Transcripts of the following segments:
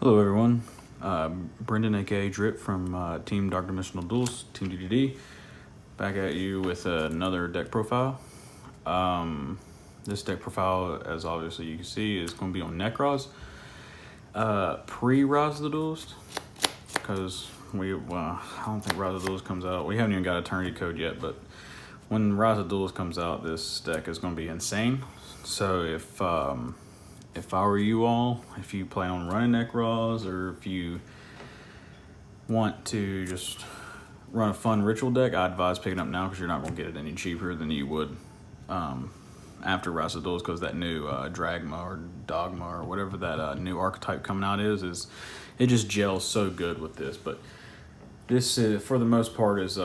Hello everyone, Brendan aka Drip from Team Dark Dimensional Duels, Team DDD, back at you with another deck profile. This deck profile, as obviously you can see, is going to be on Nekroz. Pre-Rise of the Duelist, because I don't think Rise of the Duelist comes out. We haven't even got Eternity Code yet, but when Rise of the Duelist comes out, this deck is going to be insane. So if I were you all, if you plan on running Nekroz, or if you want to just run a fun ritual deck, I advise picking up now because you're not going to get it any cheaper than you would after Rise of the Duels, because that new Dragma or Dogma or whatever that new archetype coming out is it just gels so good with this. But this is, for the most part, is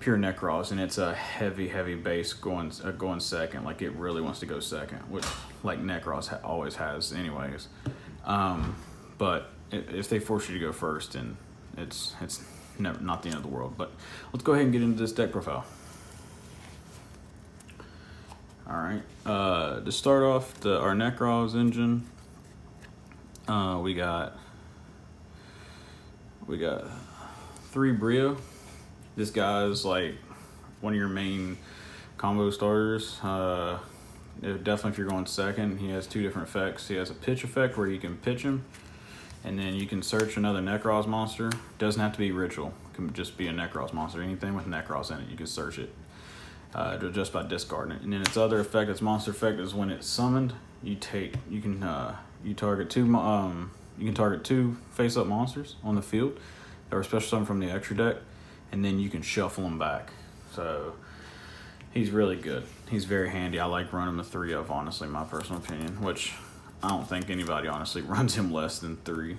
pure Nekroz, and it's a heavy base going second. Like, it really wants to go second, which like Nekroz always has anyways. But if they force you to go first, then it's never, not the end of the world. But let's go ahead and get into this deck profile. All right, to start off our Nekroz engine, we got 3 Brio. This guy is like one of your main combo starters. Definitely if you're going second, he has 2 different effects. He has a pitch effect where you can pitch him, and then you can search another Nekroz monster. Doesn't have to be ritual, it can just be a Nekroz monster. Anything with Nekroz in it, you can search it just by discarding it. And then its other effect, its monster effect, is when it's summoned, you target 2 face-up monsters on the field that were special summoned from the extra deck, and then you can shuffle them back. So he's really good. He's very handy. I like running him a 3 of, honestly, my personal opinion, which I don't think anybody honestly runs him less than 3.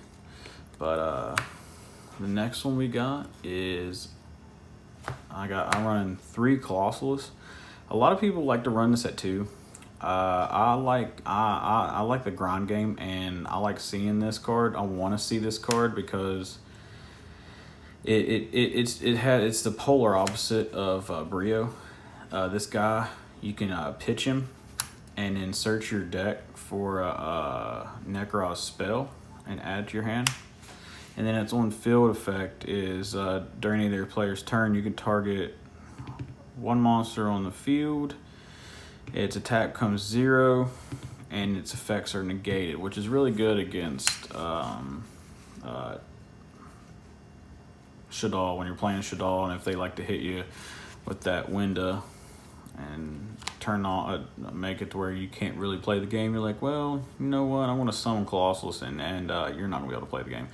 But the next one we got is I'm running 3 Colossalus. A lot of people like to run this at 2. I like the grind game, and I like seeing this card. I want to see this card because it's the polar opposite of Brio. This guy, you can pitch him and then search your deck for a Nekroz spell and add to your hand. And then its on field effect is during either player's turn, you can target 1 monster on the field. Its attack comes 0, and its effects are negated, which is really good against Shaddoll, when you're playing Shaddoll, and if they like to hit you with that window and make it to where you can't really play the game. You're like, well, you know what? I want to summon Colossalus, and you're not going to be able to play the game.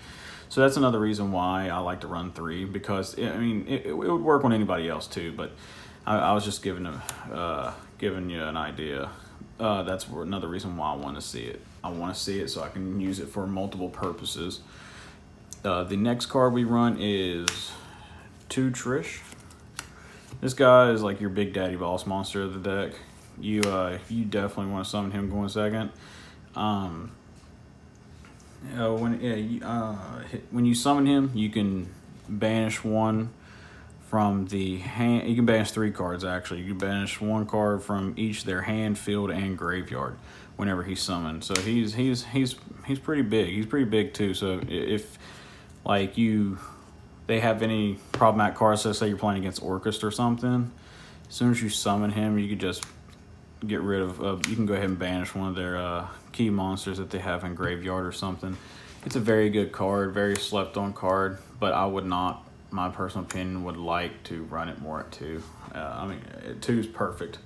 So that's another reason why I like to run 3, because it would work on anybody else too. But I was just giving you an idea. That's another reason why I want to see it. I want to see it so I can use it for multiple purposes. The next card we run is 2 Trish. This guy is like your big daddy boss monster of the deck. You definitely want to summon him going second. When you summon him, you can banish 1 from the hand. You can banish 3 cards actually. You can banish 1 card from each their hand, field, and graveyard whenever he's summoned. So he's pretty big. He's pretty big too. So if they have any problematic cards, so say you're playing against Orcust or something, as soon as you summon him, you could just get rid of, you can go ahead and banish 1 of their key monsters that they have in graveyard or something. It's a very good card, very slept on card, but I would not, my personal opinion, would like to run it more at 2. 2 is perfect.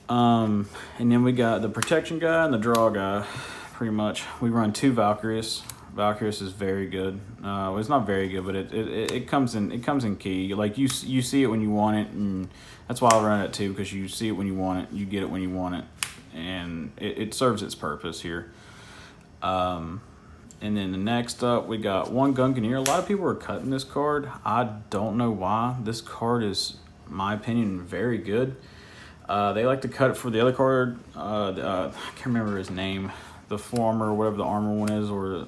And then we got the protection guy and the draw guy. Pretty much, we run 2 Valkyries. Valkyries is very good. Well, it's not very good, but it comes in key. Like, you see it when you want it, and that's why I run it too, because you see it when you want it, you get it when you want it, and it serves its purpose here. And then the next up, we got 1 Gungnir. A lot of people are cutting this card. I don't know why. This card is, in my opinion, very good. They like to cut it for the other card. I can't remember his name. The former, whatever the armor one is, or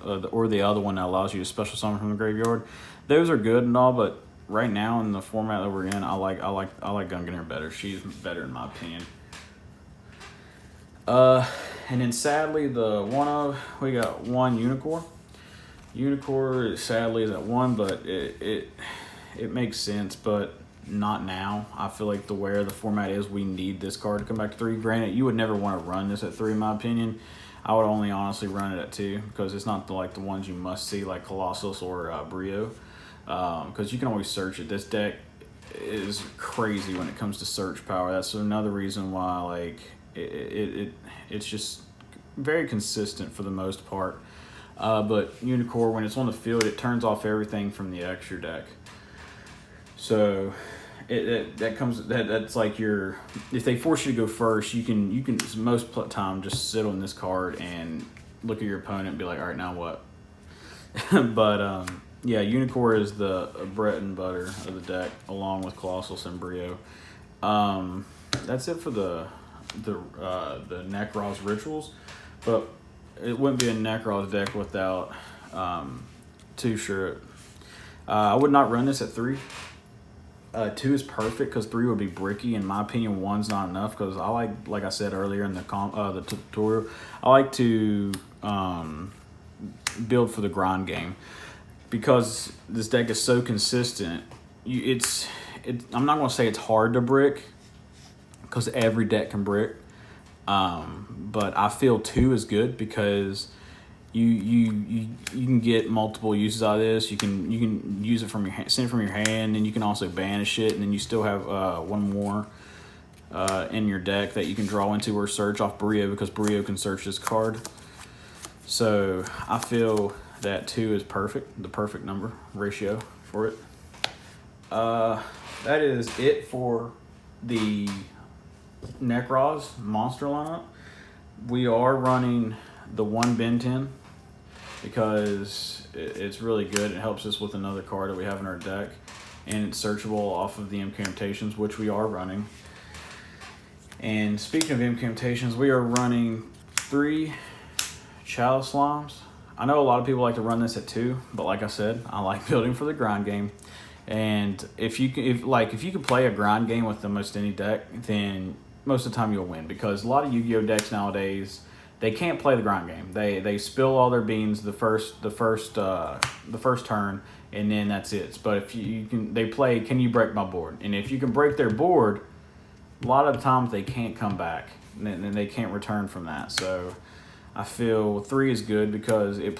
the other one that allows you to special summon from the graveyard. Those are good and all, but right now in the format that we're in, I like Gungnir better. She's better in my opinion. And then sadly, we got one Unicorn. Unicorn sadly is at 1, but it makes sense, but not now. I feel like the way the format is, we need this card to come back to 3. Granted, you would never want to run this at 3, in my opinion. I would only honestly run it at 2 because it's not like the ones you must see like Colossus or Brio, because you can always search it. This deck is crazy when it comes to search power. That's another reason why like it's just very consistent for the most part. But Unicorn, when it's on the field, it turns off everything from the extra deck. So that's like your, if they force you to go first, you can most time just sit on this card and look at your opponent and be like, all right, now what? But yeah, Unicorn is the bread and butter of the deck, along with Colossus and Brio. That's it for the Nekroz rituals, but it wouldn't be a Nekroz deck without 2 Shuriken. I would not run this at 3. 2 is perfect because 3 would be bricky. In my opinion, 1's not enough because I like I said earlier in the tutorial, I like to build for the grind game because this deck is so consistent. I'm not going to say it's hard to brick because every deck can brick, but I feel 2 is good because you can get multiple uses out of this. You can use it from send it from your hand, and you can also banish it, and then you still have 1 more in your deck that you can draw into or search off Brio because Brio can search this card. So I feel that 2 is perfect, the perfect number ratio for it. That is it for the Nekroz monster lineup. We are running the 1 Ben 10 because it's really good. It helps us with another card that we have in our deck, and it's searchable off of the incantations, which we are running. And speaking of incantations, we are running 3 Chalice Slimes. I know a lot of people like to run this at 2, but like I said, I like building for the grind game. And if you can play a grind game with almost any deck, then most of the time you'll win, because a lot of Yu-Gi-Oh decks nowadays, they can't play the grind game. They spill all their beans the first turn, and then that's it. But if they play, can you break my board? And if you can break their board, a lot of the times they can't come back, and they can't return from that. So I feel 3 is good because it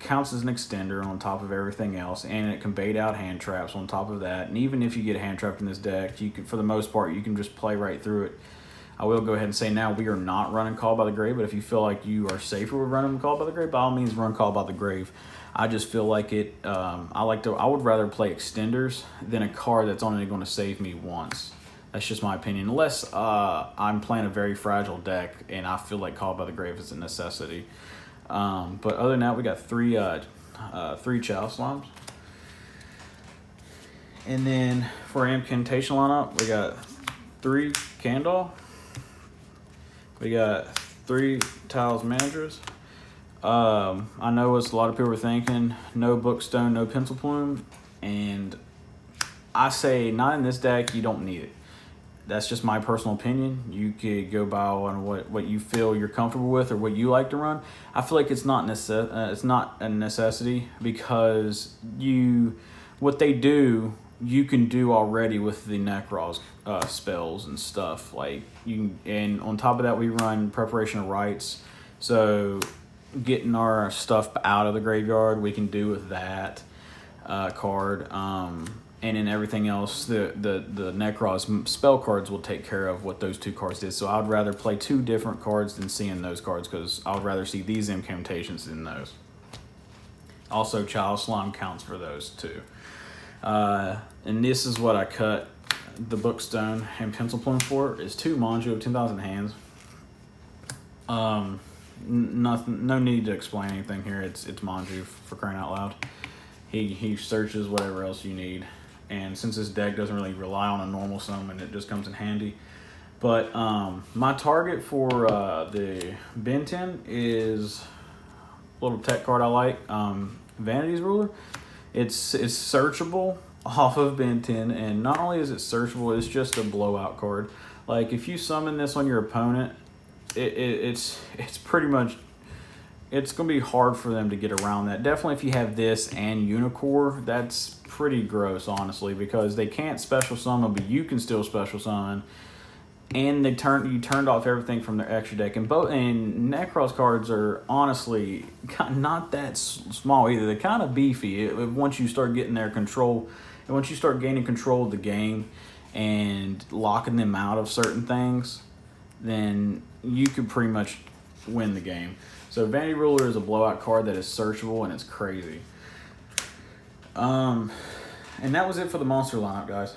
counts as an extender on top of everything else, and it can bait out hand traps on top of that. And even if you get hand trapped in this deck, you can, for the most part, you can just play right through it. I will go ahead and say now we are not running Call by the Grave, but if you feel like you are safer with running Call by the Grave, by all means run Call by the Grave. I just feel like it. I would rather play extenders than a card that's only going to save me once. That's just my opinion. Unless I'm playing a very fragile deck and I feel like Call by the Grave is a necessity. But other than that, we got 3 Chalice Slimes. And then for our incantation lineup, we got 3 Candle. We got 3 Tiles Managers. I know what a lot of people are thinking, no Bookstone, no Pencil Plume. And I say not in this deck, you don't need it. That's just my personal opinion. You could go by on what you feel you're comfortable with or what you like to run. I feel like it's not a necessity because what they do, you can do already with the Nekroz spells and stuff. Like and on top of that, we run Preparation of Rites. So getting our stuff out of the graveyard, we can do with that card. And in everything else, the Nekroz spell cards will take care of what those 2 cards did. So I'd rather play 2 different cards than seeing those cards because I would rather see these incantations than those. Also, Chalice Slime counts for those too. And this is what I cut the Bookstone and Pencil Plume for. Is 2 Manju of 10,000 hands. Nothing. No need to explain anything here. It's Manju, for crying out loud. He searches whatever else you need. And since this deck doesn't really rely on a normal summon, it just comes in handy. But my target for the Ben 10 is a little tech card I like, Vanity's Ruler. It's searchable off of Ben 10, and not only is it searchable, it's just a blowout card. Like if you summon this on your opponent, it's pretty much, it's going to be hard for them to get around that. Definitely if you have this and Unicore, that's pretty gross, honestly, because they can't special summon, but you can still special summon. And you turned off everything from their extra deck. And Nekroz cards are honestly not that small either. They're kind of beefy once you start getting their control. And once you start gaining control of the game and locking them out of certain things, then you could pretty much win the game. So Vanity Ruler is a blowout card that is searchable, and it's crazy. And that was it for the monster lineup, guys.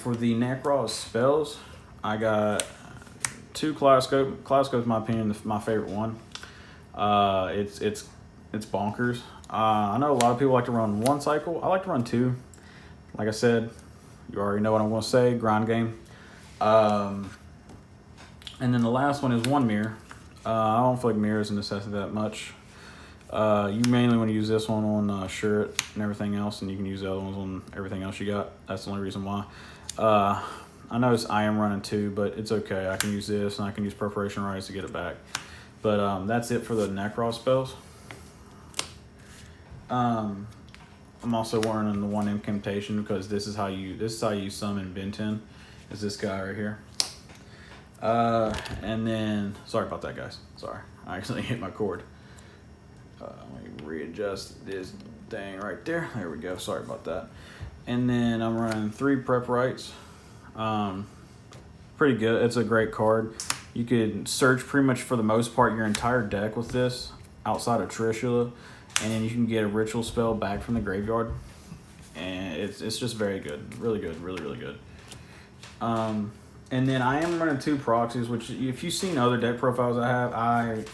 For the Nekroz spells, I got 2 Kaleidoscope. Kaleidoscope is, in my opinion, my favorite one. It's bonkers. I know a lot of people like to run 1 cycle. I like to run 2. Like I said, you already know what I'm going to say. Grind game. And then the last one is 1 mirror. I don't feel like mirror is a necessity that much. You mainly want to use this one on shirt and everything else, and you can use the other ones on everything else you got. That's the only reason why. I notice I am running 2, but it's okay. I can use this, and I can use Perforation Rites to get it back. But that's it for the Nekroz spells. I'm also running the 1 Incantation because this is how you summon Benton. Is this guy right here? And then, sorry about that, guys. Sorry, I accidentally hit my cord. Let me readjust this thing right there. There we go. Sorry about that. And then I'm running 3 Prep Rites. Pretty good. It's a great card. You could search pretty much for the most part your entire deck with this, outside of Trishula, and then you can get a ritual spell back from the graveyard. And it's just very good. Really good. Really, really good. And then I am running 2 proxies, which if you've seen other deck profiles I have,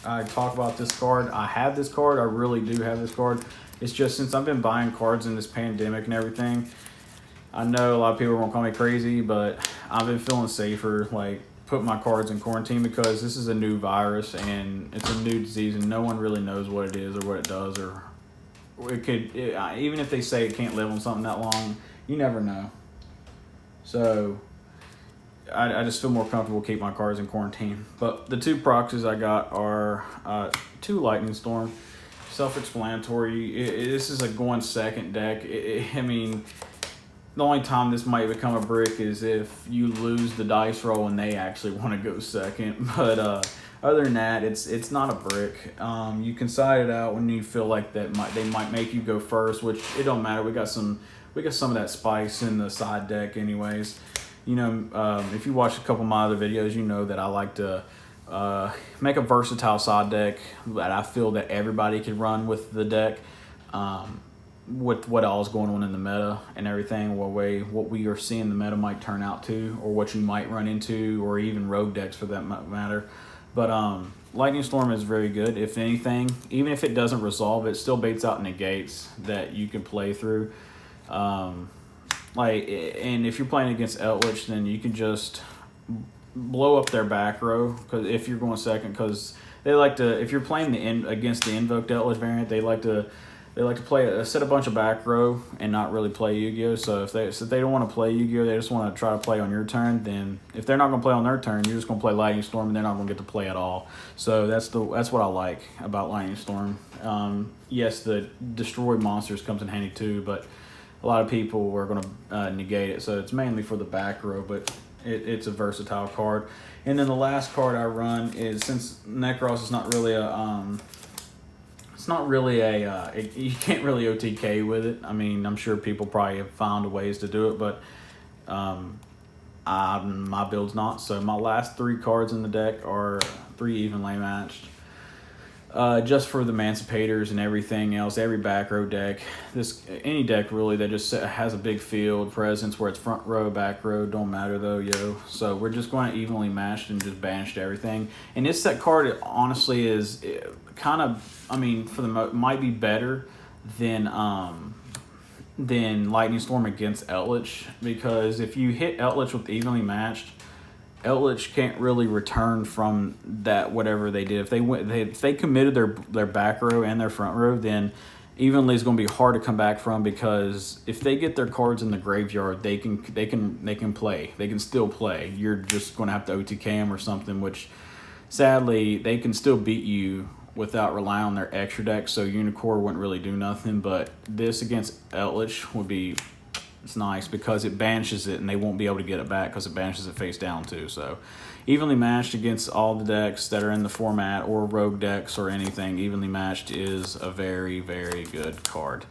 I talk about this card. I have this card. I really do have this card. It's just since I've been buying cards in this pandemic and everything, I know a lot of people are going to call me crazy, but I've been feeling safer, like, putting my cards in quarantine because this is a new virus and it's a new disease and no one really knows what it is or what it does, or even if they say it can't live on something that long, you never know. So I just feel more comfortable keeping my cards in quarantine. But the 2 proxies I got are 2 Lightning Storm. Self-explanatory. This is a going second deck. I mean, the only time this might become a brick is if you lose the dice roll and they actually want to go second. But other than that, it's not a brick. You can side it out when you feel like they might make you go first, which it don't matter. We got some of that spice in the side deck anyways. You know, if you watch a couple of my other videos, you know that I like to make a versatile side deck that I feel that everybody can run with the deck, with what all is going on in the meta and everything, what we are seeing the meta might turn out to, or what you might run into, or even rogue decks for that matter. But Lightning Storm is very good. If anything, even if it doesn't resolve, it still baits out negates that you can play through. And if you're playing against Eldritch, then you can just blow up their back row. Because if you're going second, because they like to, if you're playing against the invoked Eldritch variant, they like to set a bunch of back row and not really play Yu-Gi-Oh. So if they don't want to play Yu-Gi-Oh, they just want to try to play on your turn. Then if they're not going to play on their turn, you're just going to play Lightning Storm, and they're not going to get to play at all. So that's what I like about Lightning Storm. Yes, the destroy monsters comes in handy too, but a lot of people are going to negate it, so it's mainly for the back row, but it's a versatile card. And then the last card I run is, since Nekroz is not really you can't really OTK with it. I mean, I'm sure people probably have found ways to do it, but my build's not. So my last 3 cards in the deck are 3 evenly matched. Just for the Emancipators and everything else, every back row deck, any deck really that just has a big field presence where it's front row, back row, don't matter though, yo. So we're just going to evenly matched and just banished everything. And this set card honestly is kind of, I mean, might be better than Lightning Storm against Eldritch, because if you hit Eldritch with evenly matched, Eldritch can't really return from that whatever they did. If they committed their back row and their front row, then evenly is going to be hard to come back from, because if they get their cards in the graveyard, they can play. They can still play. You're just going to have to OTK them or something, which sadly, they can still beat you without relying on their extra deck, so Unicorn wouldn't really do nothing. But this against Eldritch would be, it's nice because it banishes it and they won't be able to get it back because it banishes it face down too. So evenly matched against all the decks that are in the format, or rogue decks or anything, evenly matched is a very, very good card.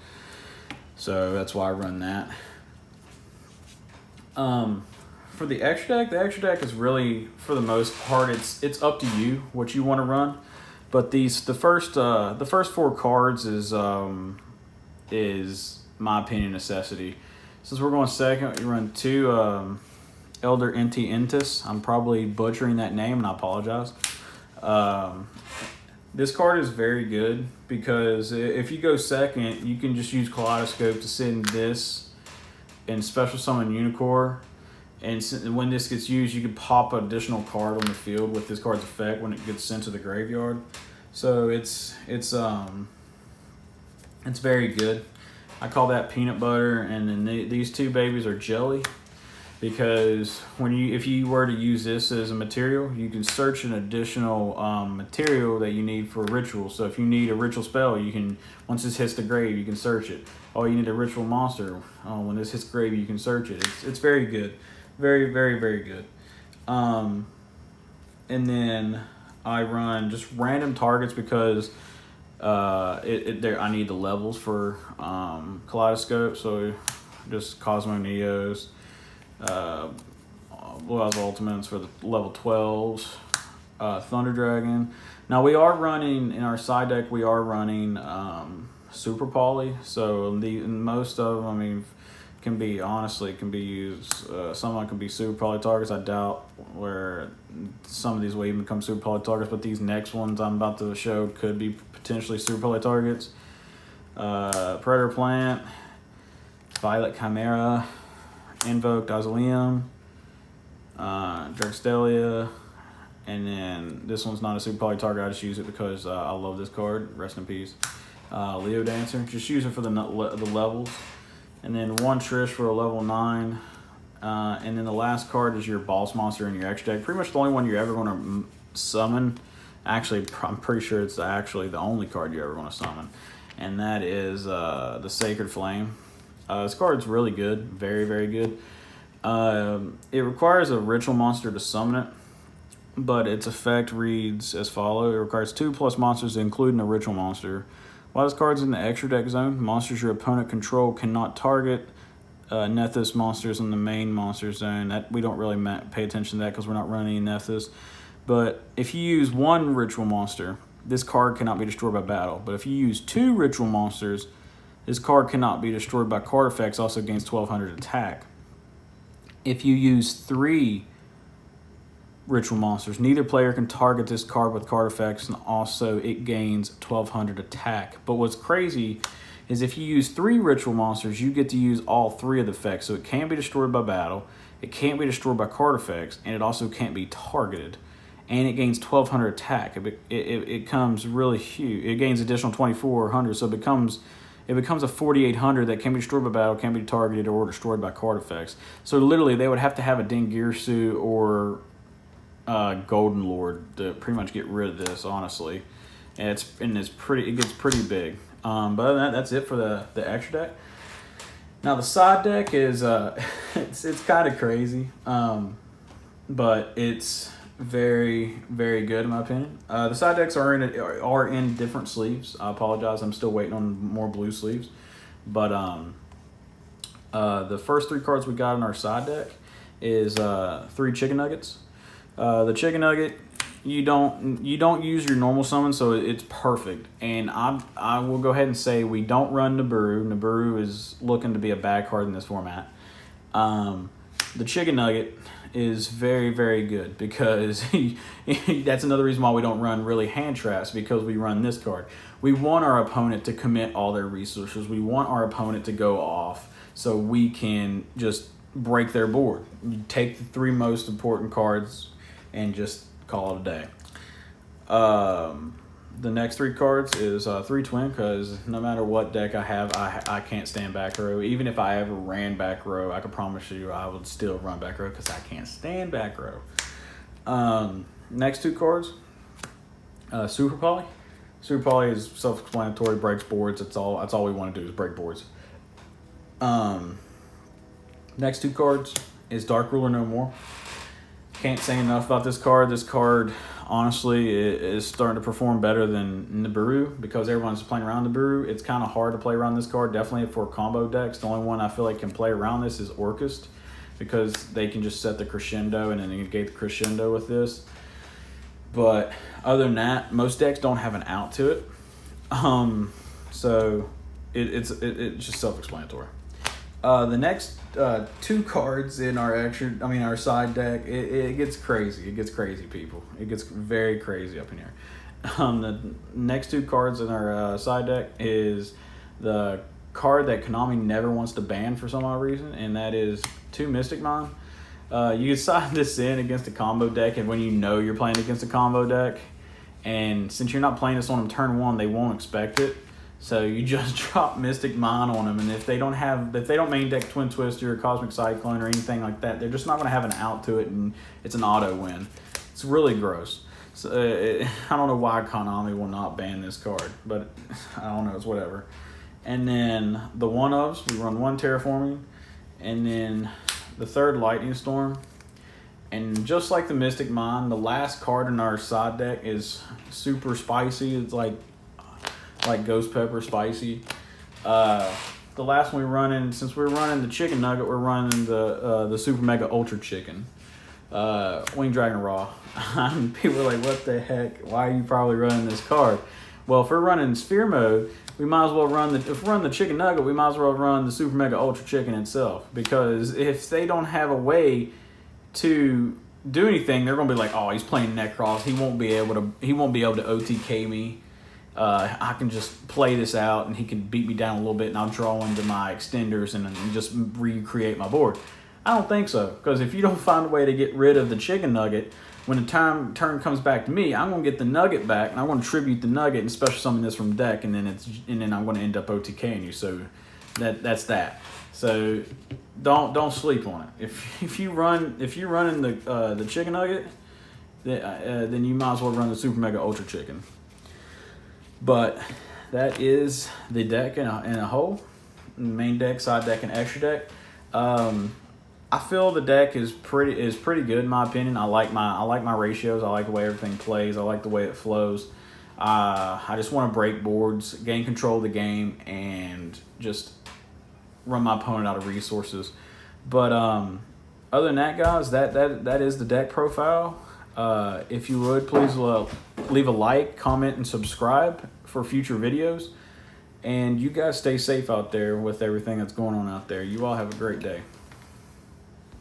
So that's why I run that. For the extra deck is really, for the most part, it's up to you what you want to run. But the first 4 cards is my opinion necessity. Since we're going second, we run 2 Elder Inti Intis. I'm probably butchering that name, and I apologize. This card is very good because if you go second, you can just use Kaleidoscope to send this and special summon Unicorn. And when this gets used, you can pop an additional card on the field with this card's effect when it gets sent to the graveyard. So it's very good. I call that peanut butter, and then these 2 babies are jelly, because if you were to use this as a material, you can search an additional material that you need for a ritual. So if you need a ritual spell, you can, once this hits the grave, you can search it. Oh, you need a ritual monster. When this hits the grave, you can search it. It's very good. Very, very, very good. And then I run just random targets because I need the levels for Kaleidoscope. So just Cosmo Neos, Blue Eyes Ultimates for the level 12s, Thunder Dragon. Now we are running, in our side deck, we are running Super Poly. So most of them, I mean, can be used. Some of them can be Super Poly targets. I doubt where some of these will even become Super Poly targets, but these next ones I'm about to show could be potentially Super Poly targets. Predator Plant, Violet Chimera, Invoke Dazalium, Drextelia, and then this one's not a Super Poly target. I just use it because I love this card. Rest in peace. Leo Dancer. Just use it for the levels. And then 1 Trish for a level 9. And then the last card is your boss monster in your extra deck. Pretty much the only one you're ever going to summon. Actually, I'm pretty sure it's actually the only card you're ever going to summon. And that is the Sacred Flame. This card's really good. Very, very good. It requires a ritual monster to summon it, but its effect reads as follows. It requires 2+ monsters, including a ritual monster. While this card's in the extra deck zone, monsters your opponent control cannot target Nethys monsters in the main monster zone. That we don't really pay attention to that because we're not running any Nethys. But if you use 1 ritual monster, this card cannot be destroyed by battle. But if you use 2 ritual monsters, this card cannot be destroyed by card effects, also gains 1200 attack. If you use 3 ritual monsters, neither player can target this card with card effects, and also it gains 1200 attack. But what's crazy is if you use 3 ritual monsters, you get to use all 3 of the effects. So it can't be destroyed by battle, it can't be destroyed by card effects, and it also can't be targeted. And it gains 1200 attack. It comes really huge. It gains additional 2400, so it becomes a 4800 that can be destroyed by battle, can be targeted, or destroyed by card effects. So literally, they would have to have a Dingirsu or Golden Lord to pretty much get rid of this, honestly. And it gets pretty big. But other than that, that's it for the extra deck. Now the side deck is it's kind of crazy, but it's very, very good in my opinion. The side decks are in different sleeves. I apologize, I'm still waiting on more blue sleeves. But the first 3 cards we got in our side deck is 3 Chicken Nuggets. The Chicken Nugget, you don't use your normal summon, so it's perfect. And I will go ahead and say we don't run Nibiru. Nibiru is looking to be a bad card in this format. The Chicken Nugget is very, very good because that's another reason why we don't run really hand traps, because we run this card. We want our opponent to commit all their resources. We want our opponent to go off so we can just break their board. You take the 3 most important cards and just call it a day. The next 3 cards is 3 Twin, because no matter what deck I have, I can't stand back row. Even if I ever ran back row, I can promise you I would still run back row because I can't stand back row. Next 2 cards, Super Poly. Super Poly is self-explanatory. Breaks boards. That's all we want to do is break boards. Next two cards is Dark Ruler No More. Can't say enough about this card. This card, honestly, is starting to perform better than Nibiru because everyone's playing around Nibiru. It's kind of hard to play around this card, definitely for combo decks. The only one I feel like can play around this is Orcust because they can just set the crescendo and then negate the crescendo with this. But other than that, most decks don't have an out to it. So it's just self-explanatory. The next two cards in our side deck, it gets crazy. It gets crazy, people. It gets very crazy up in here. The next two cards in our side deck is the card that Konami never wants to ban for some odd reason, and that is 2 Mystic Mine. You can side this in against a combo deck, and when you know you're playing against a combo deck, and since you're not playing this on them turn 1, they won't expect it. So you just drop Mystic Mine on them, and if they don't main deck Twin Twister or Cosmic Cyclone or anything like that, they're just not going to have an out to it, and it's an auto win. It's really gross. So I don't know why Konami will not ban this card, but I don't know. It's whatever. And then the one-ofs, we run 1 Terraforming, and then the 3rd Lightning Storm. And just like the Mystic Mine, the last card in our side deck is super spicy. It's like Ghost Pepper spicy. The last one we're running, since we're running the Chicken Nugget, we're running the Super Mega Ultra Chicken. Winged Dragon Raw. People are like, what the heck? Why are you probably running this card? Well, if we're running Sphere Mode, we might as well if we run the Chicken Nugget, we might as well run the Super Mega Ultra Chicken itself. Because if they don't have a way to do anything, they're gonna be like, oh, he's playing Nekroz. He won't be able to OTK me. I can just play this out, and he can beat me down a little bit, and I'll draw into my extenders and just recreate my board. I don't think so, because if you don't find a way to get rid of the Chicken Nugget, when the turn comes back to me, I'm gonna get the Nugget back, and I'm gonna tribute the Nugget and special summon this from deck, and then I'm gonna end up OTKing you. So that's that. So don't sleep on it. If you're running the Chicken Nugget, then you might as well run the Super Mega Ultra Chicken. But that is the deck in a whole. Main deck, side deck, and extra deck. I feel the deck is pretty good in my opinion. I like my ratios. I like the way everything plays. I like the way it flows. I just want to break boards, gain control of the game, and just run my opponent out of resources. But other than that, guys, that is the deck profile. If you would, please leave a like, comment, and subscribe for future videos. And you guys stay safe out there with everything that's going on out there. You all have a great day.